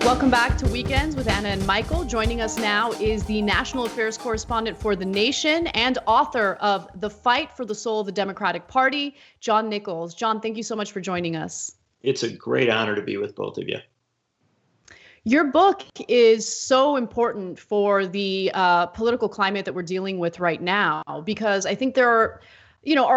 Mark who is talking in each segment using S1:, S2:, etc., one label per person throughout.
S1: Welcome back to Weekends with Anna and Michael. Joining us now is the national affairs correspondent for The Nation and author of The Fight for the Soul of the Democratic Party, John Nichols. John, thank you so much for joining us.
S2: It's a great honor to be with both of you.
S1: Your book is so important for the political climate that we're dealing with right now, because I think there are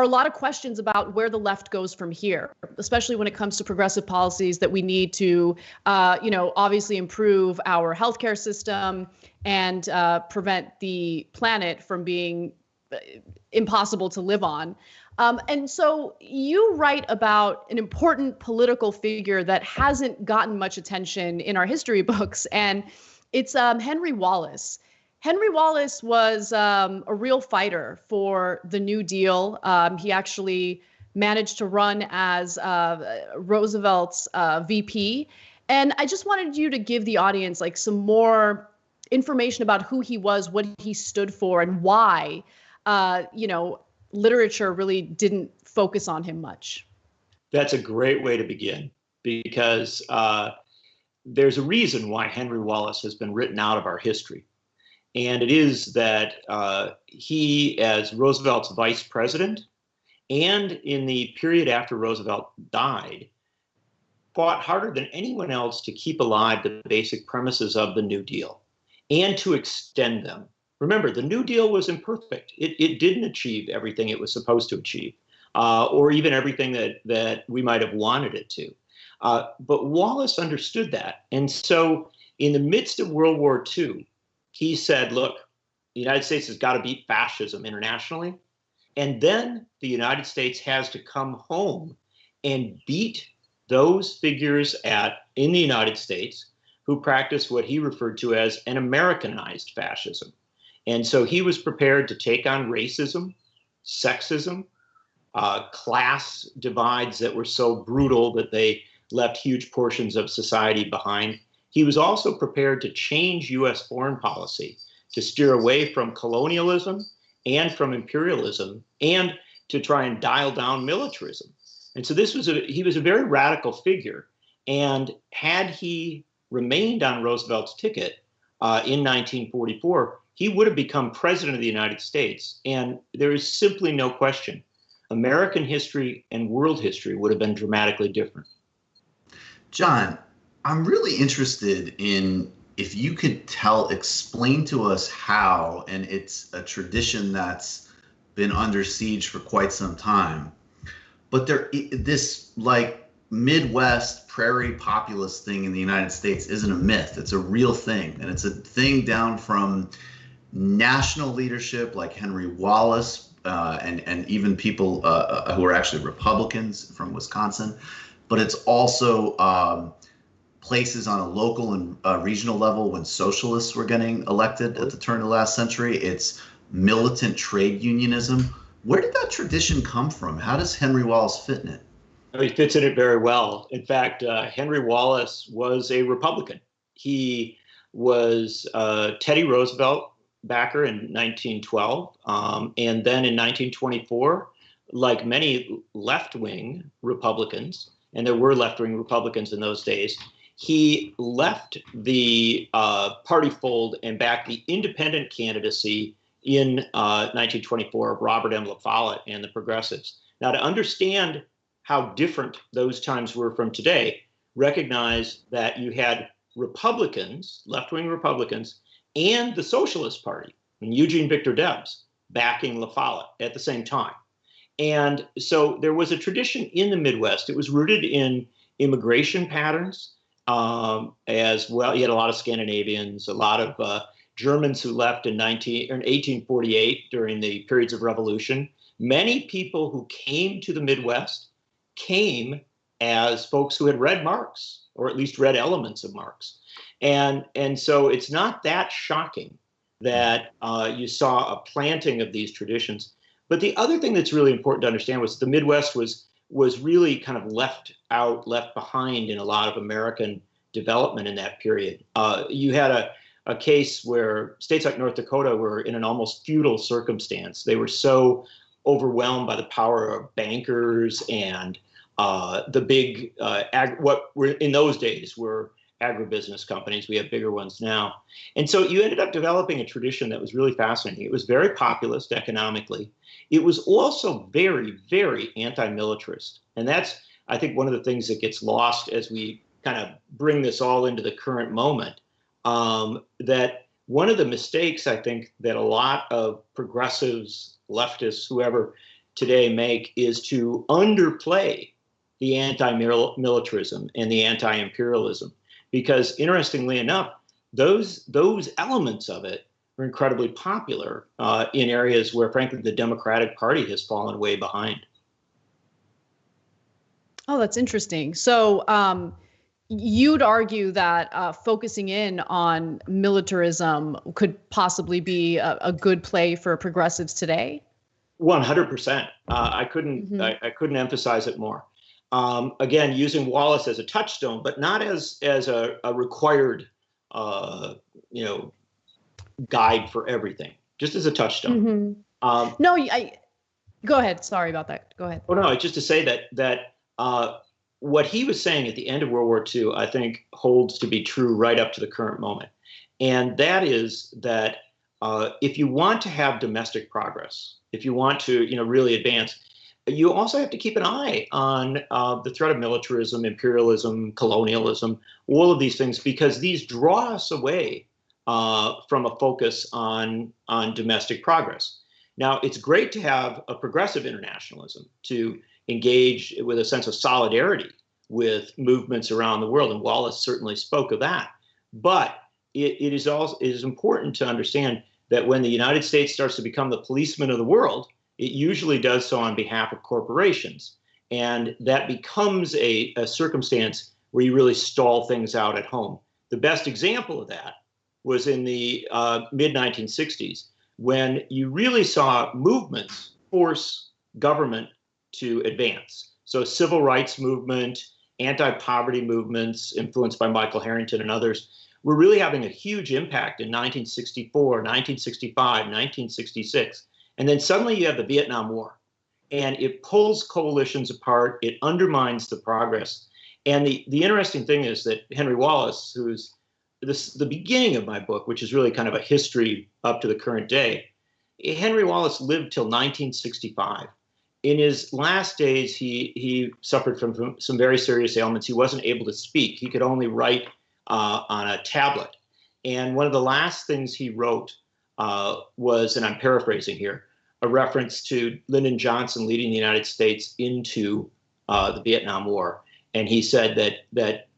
S1: a lot of questions about where the left goes from here, especially when it comes to progressive policies that we need to, obviously improve our healthcare system and prevent the planet from being impossible to live on. And so you write about an important political figure that hasn't gotten much attention in our history books, and it's Henry Wallace. Henry Wallace was a real fighter for the New Deal. He actually managed to run as Roosevelt's VP. And I just wanted you to give the audience some more information about who he was, what he stood for, and why, literature really didn't focus on him much.
S2: That's a great way to begin, because there's a reason why Henry Wallace has been written out of our history. And it is that he, as Roosevelt's vice president, and in the period after Roosevelt died, fought harder than anyone else to keep alive the basic premises of the New Deal and to extend them. Remember, the New Deal was imperfect. It didn't achieve everything it was supposed to achieve, or even everything that we might have wanted it to. But Wallace understood that. And so in the midst of World War II, he said, look, the United States has got to beat fascism internationally. And then the United States has to come home and beat those figures in the United States who practiced what he referred to as an Americanized fascism. And so he was prepared to take on racism, sexism, class divides that were so brutal that they left huge portions of society behind. He was also prepared to change U.S. foreign policy to steer away from colonialism and from imperialism, and to try and dial down militarism. And so he was a very radical figure. And had he remained on Roosevelt's ticket in 1944, he would have become president of the United States. And there is simply no question, American history and world history would have been dramatically different.
S3: John, I'm really interested in if you could explain to us how, and it's a tradition that's been under siege for quite some time, but this Midwest prairie populace thing in the United States isn't a myth. It's a real thing, and it's a thing down from national leadership like Henry Wallace and even people who are actually Republicans from Wisconsin, but it's also places on a local and regional level when socialists were getting elected at the turn of the last century. It's militant trade unionism. Where did that tradition come from? How does Henry Wallace fit in it?
S2: He fits in it very well. In fact, Henry Wallace was a Republican. He was Teddy Roosevelt backer in 1912. And then in 1924, like many left-wing Republicans, and there were left-wing Republicans in those days, he left the party fold and backed the independent candidacy in 1924 of Robert M. La Follette and the Progressives. Now, to understand how different those times were from today, recognize that you had Republicans, left-wing Republicans, and the Socialist Party, and Eugene Victor Debs, backing La Follette at the same time. And so there was a tradition in the Midwest. It was rooted in immigration patterns. As well, you had a lot of Scandinavians, a lot of Germans who left in 1848 during the periods of revolution. Many people who came to the Midwest came as folks who had read Marx, or at least read elements of Marx. And so it's not that shocking that you saw a planting of these traditions. But the other thing that's really important to understand was the Midwest was really kind of left behind in a lot of American development in that period. You had a case where states like North Dakota were in an almost feudal circumstance. They were so overwhelmed by the power of bankers and the big, what were in those days were agribusiness companies. We have bigger ones now. And so you ended up developing a tradition that was really fascinating. It was very populist economically. It was also very, very anti-militarist. And that's, I think, one of the things that gets lost as we kind of bring this all into the current moment. That one of the mistakes, I think, that a lot of progressives, leftists, whoever today make is to underplay the anti-militarism and the anti-imperialism. Because interestingly enough, those elements of it are incredibly popular in areas where, frankly, the Democratic Party has fallen way behind.
S1: Oh, that's interesting. So you'd argue that focusing in on militarism could possibly be a good play for progressives today?
S2: 100%. I couldn't emphasize it more. Again, using Wallace as a touchstone, but not as a required, guide for everything, just as a touchstone.
S1: No, go ahead. Sorry about that. Go ahead.
S2: Oh no, just to say that what he was saying at the end of World War II, I think, holds to be true right up to the current moment, and that is that if you want to have domestic progress, if you want to, really advance, you also have to keep an eye on the threat of militarism, imperialism, colonialism, all of these things, because these draw us away from a focus on domestic progress. Now, it's great to have a progressive internationalism, to engage with a sense of solidarity with movements around the world, and Wallace certainly spoke of that. But it is important to understand that when the United States starts to become the policeman of the world, it usually does so on behalf of corporations. And that becomes a circumstance where you really stall things out at home. The best example of that was in the mid-1960s, when you really saw movements force government to advance. So civil rights movement, anti-poverty movements influenced by Michael Harrington and others were really having a huge impact in 1964, 1965, 1966. And then suddenly you have the Vietnam War, and it pulls coalitions apart. It undermines the progress. And the interesting thing is that Henry Wallace, who's the beginning of my book, which is really kind of a history up to the current day, Henry Wallace lived till 1965. In his last days, he suffered from some very serious ailments. He wasn't able to speak. He could only write on a tablet. And one of the last things he wrote was, and I'm paraphrasing here, a reference to Lyndon Johnson leading the United States into the Vietnam War. And he said that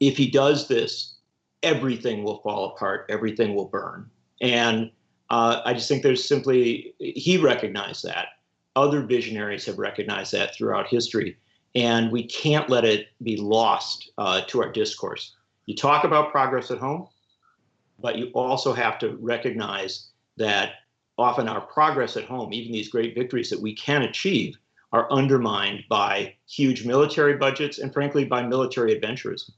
S2: if he does this, everything will fall apart, everything will burn. And I just think he recognized that. Other visionaries have recognized that throughout history. And we can't let it be lost to our discourse. You talk about progress at home, but you also have to recognize that often our progress at home, even these great victories that we can achieve, are undermined by huge military budgets and, frankly, by military adventurism.